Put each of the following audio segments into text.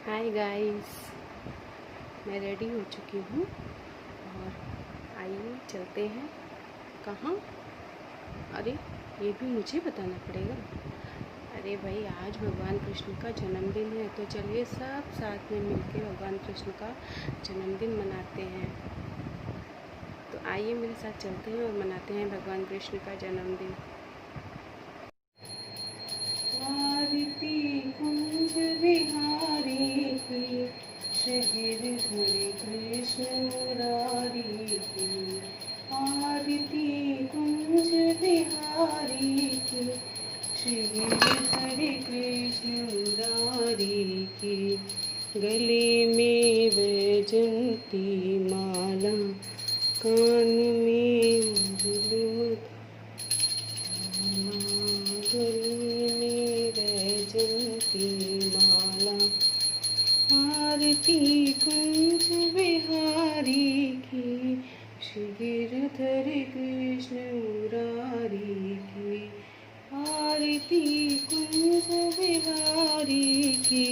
Hi guys, मैं ready हो चुकी हूँ और आइए चलते हैं। कहाँ? अरे ये भी मुझे बताना पड़ेगा। अरे भाई, आज भगवान कृष्ण का जन्मदिन है, तो चलिए सब साथ में मिलके भगवान कृष्ण का जन्मदिन मनाते हैं। तो आइए मेरे साथ चलते हैं और मनाते हैं भगवान कृष्ण का जन्मदिन। आरती कुंज बिहारी की, शहीद हरे कृष्ण मुरारी की। आरती कुंज बिहारी की, शहीद हरे कृष्ण मुरारी की। गले में वैजंती माला, कान में मुरली माला। आरती कुंज बिहारी की, गिरधर कृष्ण मुरारी की। आरती कुंज बिहारी की,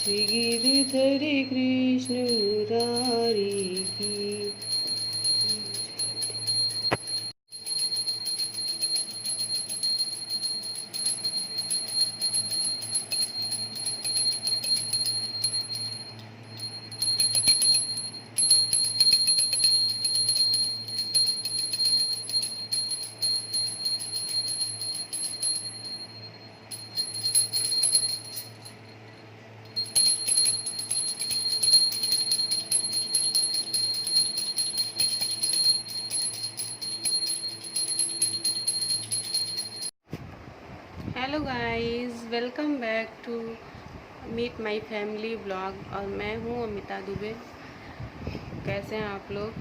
गिरधर कृष्ण मुरारी की। Hello guys, welcome back to meet my family blog. और मैं हूँ अमिता दुबे। कैसे हैं आप लोग?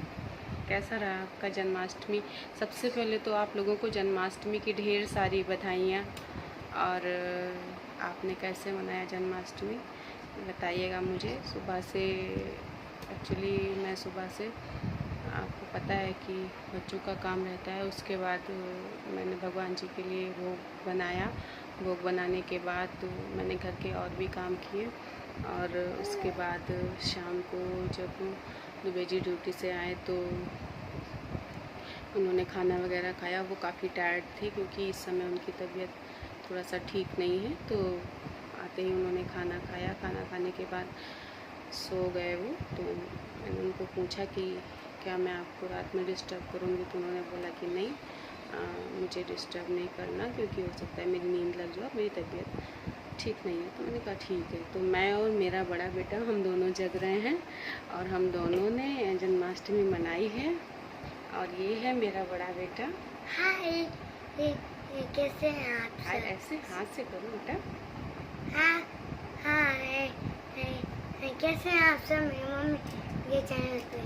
कैसा रहा आपका जन्माष्टमी? सबसे पहले तो आप लोगों को जन्माष्टमी की ढेर सारी बधाइयाँ। और आपने कैसे मनाया जन्माष्टमी बताइएगा मुझे। सुबह से एक्चुअली मैं सुबह से, आपको पता है कि बच्चों का काम रहता है, उसके बाद मैंने भगवान जी के लिए भोग बनाया। भोग बनाने के बाद मैंने घर के और भी काम किए, और उसके बाद शाम को जब दुबे जी ड्यूटी से आए तो उन्होंने खाना वगैरह खाया। वो काफ़ी टायर्ड थे क्योंकि इस समय उनकी तबीयत थोड़ा सा ठीक नहीं है। तो आते ही उन्होंने खाना खाया। खाना खाने के बाद सो गए वो। तो मैंने उनको पूछा कि क्या मैं आपको रात में डिस्टर्ब करूँगी? तो उन्होंने बोला कि नहीं, मुझे डिस्टर्ब नहीं करना, क्योंकि हो सकता है मेरी नींद लग जाए, मेरी तबीयत ठीक नहीं है। तो मैंने कहा ठीक है। तो मैं और मेरा बड़ा बेटा, हम दोनों जग रहे हैं और हम दोनों ने जन्माष्टमी मनाई है। और ये है मेरा बड़ा बेटा। हाय, कैसे हैं आप सब? ऐसे हाथ से करो बेटा। हाँ, हाय, कैसे हैं आप सब? मेरी मम्मी ये चैनल पे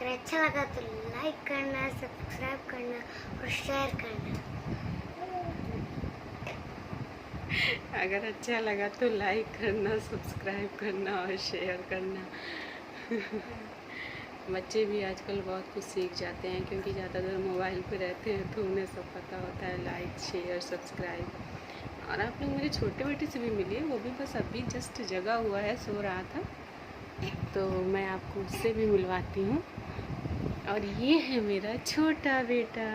अगर अच्छा लगा तो लाइक करना, सब्सक्राइब करना और शेयर करना। अगर अच्छा लगा तो लाइक करना, सब्सक्राइब करना और शेयर करना। बच्चे भी आजकल बहुत कुछ सीख जाते हैं, क्योंकि ज़्यादातर मोबाइल पे रहते हैं, तो उन्हें सब पता होता है, लाइक शेयर सब्सक्राइब। और आप लोग मेरे छोटे बेटे से भी मिलिए, वो भी बस अभी जस्ट जगा हुआ है, सो रहा था, तो मैं आपको उससे भी मिलवाती हूँ। और ये है मेरा छोटा बेटा,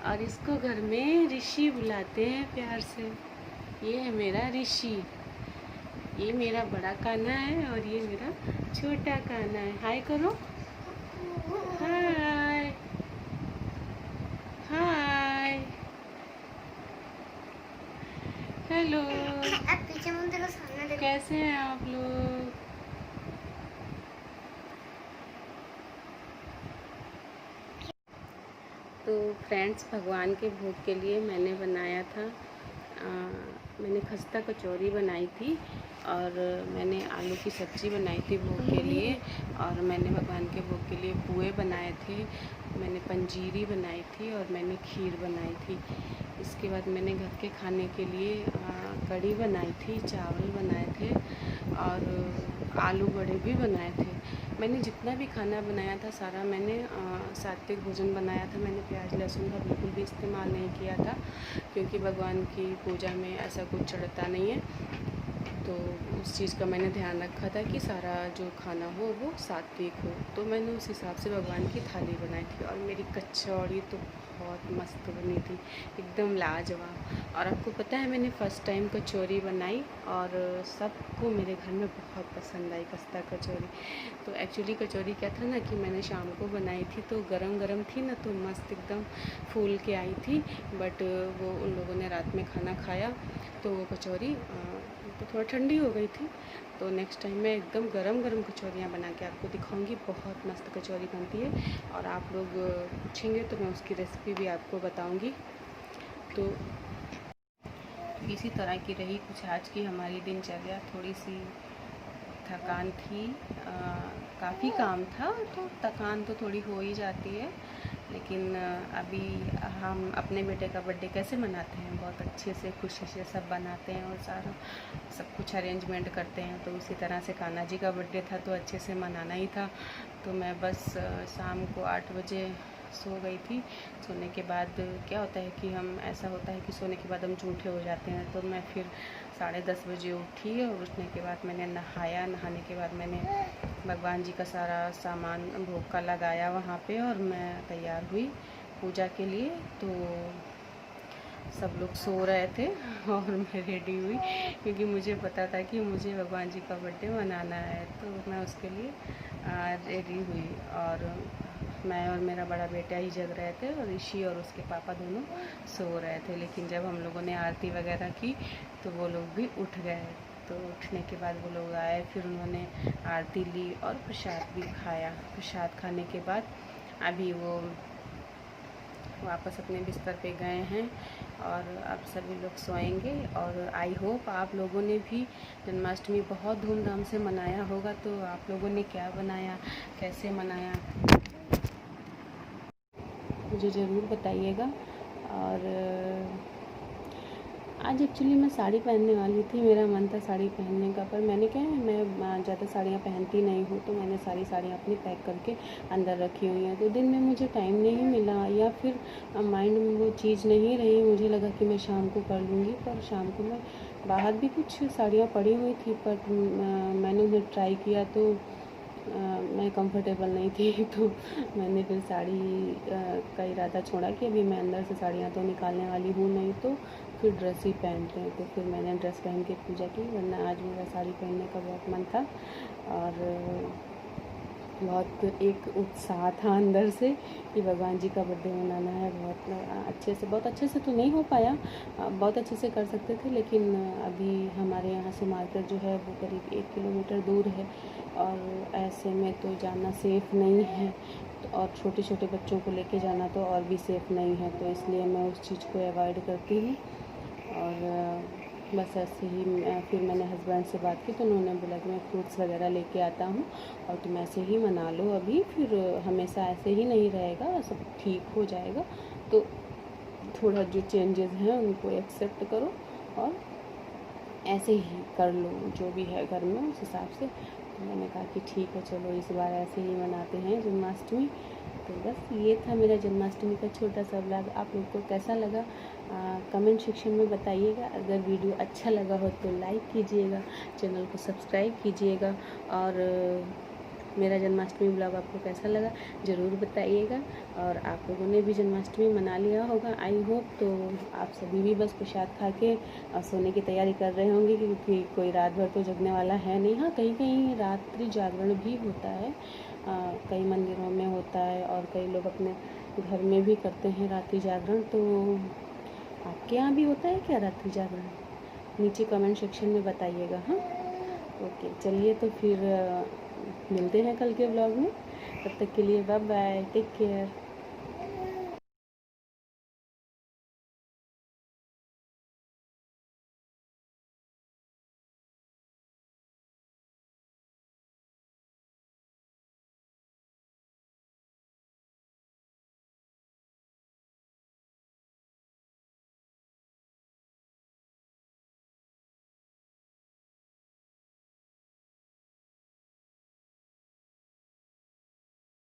और इसको घर में ऋषि बुलाते हैं प्यार से। ये है मेरा ऋषि। ये मेरा बड़ा कान्हा है और ये मेरा छोटा कान्हा है। हाय करो। हाय हाय, हेलो। पीछे मुझे देखो, सामने देखो। कैसे हैं आप लोग? तो फ्रेंड्स, भगवान के भोग के लिए मैंने बनाया था, मैंने खस्ता कचौरी बनाई थी, और मैंने आलू की सब्ज़ी बनाई थी भोग के लिए, और मैंने भगवान के भोग के लिए पुए बनाए थे, मैंने पंजीरी बनाई थी, और मैंने खीर बनाई थी। इसके बाद मैंने घर के खाने के लिए कढ़ी बनाई थी, चावल बनाए थे, और आलू बड़े भी बनाए थे। मैंने जितना भी खाना बनाया था सारा मैंने सात्विक भोजन बनाया था। मैंने प्याज लहसुन का बिल्कुल भी इस्तेमाल नहीं किया था, क्योंकि भगवान की पूजा में ऐसा कुछ चढ़ता नहीं है। तो उस चीज़ का मैंने ध्यान रखा था कि सारा जो खाना हो वो सात्विक हो। तो मैंने उस हिसाब से भगवान की थाली बनाई थी और मेरी कचौड़ी तो बहुत मस्त बनी थी, एकदम लाजवाब। और आपको पता है मैंने फ़र्स्ट टाइम कचौरी बनाई और सबको मेरे घर में बहुत पसंद आई खस्ता कचौरी। तो एक्चुअली कचौरी क्या था ना कि मैंने शाम को बनाई थी तो गरम गरम थी ना, तो मस्त एकदम फूल के आई थी। बट वो उन लोगों ने रात में खाना खाया तो वो कचौरी तो थोड़ा ठंडी हो गई थी। तो नेक्स्ट टाइम मैं एकदम गरम गरम कचौरियाँ बना के आपको दिखाऊंगी, बहुत मस्त कचौरी बनती है। और आप लोग पूछेंगे तो मैं उसकी रेसिपी भी आपको बताऊंगी। तो इसी तरह की रही कुछ आज की हमारी दिनचर्या। थोड़ी सी थकान थी, काफ़ी काम था तो थकान तो थोड़ी हो ही जाती है। लेकिन अभी हम अपने बेटे का बर्थडे कैसे मनाते हैं, बहुत अच्छे से खुशी से सब बनाते हैं और सारा सब कुछ अरेंजमेंट करते हैं। तो उसी तरह से कान्हा जी का बर्थडे था तो अच्छे से मनाना ही था। तो मैं बस शाम को 8 बजे सो गई थी। सोने के बाद क्या होता है कि हम ऐसा होता है कि सोने के बाद हम झूठे हो जाते हैं। तो मैं फिर 10:30 बजे उठी और उठने के बाद मैंने नहाया। नहाने के बाद मैंने भगवान जी का सारा सामान भोग का लगाया वहाँ पे और मैं तैयार हुई पूजा के लिए। तो सब लोग सो रहे थे और मैं रेडी हुई क्योंकि मुझे पता था कि मुझे भगवान जी का बर्थडे मनाना है। तो मैं उसके लिए रेडी हुई और मैं और मेरा बड़ा बेटा ही जग रहे थे और ऋषि और उसके पापा दोनों सो रहे थे। लेकिन जब हम लोगों ने आरती वगैरह की तो वो लोग भी उठ गए। तो उठने के बाद वो लोग आए, फिर उन्होंने आरती ली और प्रसाद भी खाया। प्रसाद खाने के बाद अभी वो वापस अपने बिस्तर पे गए हैं और अब सभी लोग सोएंगे। और आई होप आप लोगों ने भी जन्माष्टमी बहुत धूमधाम से मनाया होगा। तो आप लोगों ने क्या बनाया, कैसे मनाया, मुझे ज़रूर बताइएगा। और आज एक्चुअली मैं साड़ी पहनने वाली थी, मेरा मन था साड़ी पहनने का, पर मैंने क्या है मैं ज़्यादा साड़ियाँ पहनती नहीं हूँ। तो मैंने सारी साड़ियाँ अपनी पैक करके अंदर रखी हुई हैं। तो दिन में मुझे टाइम नहीं मिला या फिर माइंड में वो चीज़ नहीं रही। मुझे लगा कि मैं शाम को कर लूँगी, पर शाम को मैं बाहर भी कुछ साड़ियाँ पड़ी हुई थी पर मैंने उन्हें ट्राई किया तो मैं कंफर्टेबल नहीं थी। तो मैंने फिर साड़ी का इरादा छोड़ा कि अभी मैं अंदर से साड़ियाँ तो निकालने वाली हूँ नहीं, तो फिर ड्रेस ही पहन रहे हैं। तो फिर मैंने ड्रेस पहन के पूजा की, वरना आज मेरा साड़ी पहनने का बहुत मन था और बहुत एक उत्साह था अंदर से कि भगवान जी का बर्थडे मनाना है। बहुत अच्छे से तो नहीं हो पाया, बहुत अच्छे से कर सकते थे, लेकिन अभी हमारे यहाँ से मार्केट जो है वो करीब 1 किलोमीटर दूर है और ऐसे में तो जाना सेफ़ नहीं है। तो और छोटे छोटे बच्चों को लेके जाना तो और भी सेफ़ नहीं है। तो इसलिए मैं उस चीज़ को अवॉइड करती हूँ। और बस ऐसे ही फिर मैंने हस्बैंड से बात की तो उन्होंने बोला कि मैं फ्रूट्स वगैरह लेके आता हूँ और तुम ऐसे ही मना लो अभी, फिर हमेशा ऐसे ही नहीं रहेगा, सब ठीक हो जाएगा। तो थोड़ा जो चेंजेस हैं उनको एक्सेप्ट करो और ऐसे ही कर लो जो भी है घर में उस हिसाब से। तो मैंने कहा कि ठीक है चलो इस बार ऐसे ही मनाते हैं जन्माष्टमी। तो बस ये था मेरा जन्माष्टमी का छोटा सा व्लॉग। आप लोग को कैसा लगा कमेंट सेक्शन में बताइएगा। अगर वीडियो अच्छा लगा हो तो लाइक कीजिएगा, चैनल को सब्सक्राइब कीजिएगा और मेरा जन्माष्टमी व्लॉग आपको कैसा लगा ज़रूर बताइएगा। और आप लोगों ने भी जन्माष्टमी मना लिया होगा आई होप। तो आप सभी भी बस प्रसाद खा के सोने की तैयारी कर रहे होंगे क्योंकि कोई रात भर तो जगने वाला है नहीं। हाँ, कहीं कहीं रात्रि जागरण भी होता है, कई मंदिरों में होता है और कई लोग अपने घर में भी करते हैं रात्रि जागरण। तो आपके यहाँ भी होता है क्या रात्रि जागरण? नीचे कमेंट सेक्शन में बताइएगा। हाँ, ओके, चलिए तो फिर मिलते हैं कल के व्लॉग में। तब तक के लिए बाय बाय, टेक केयर।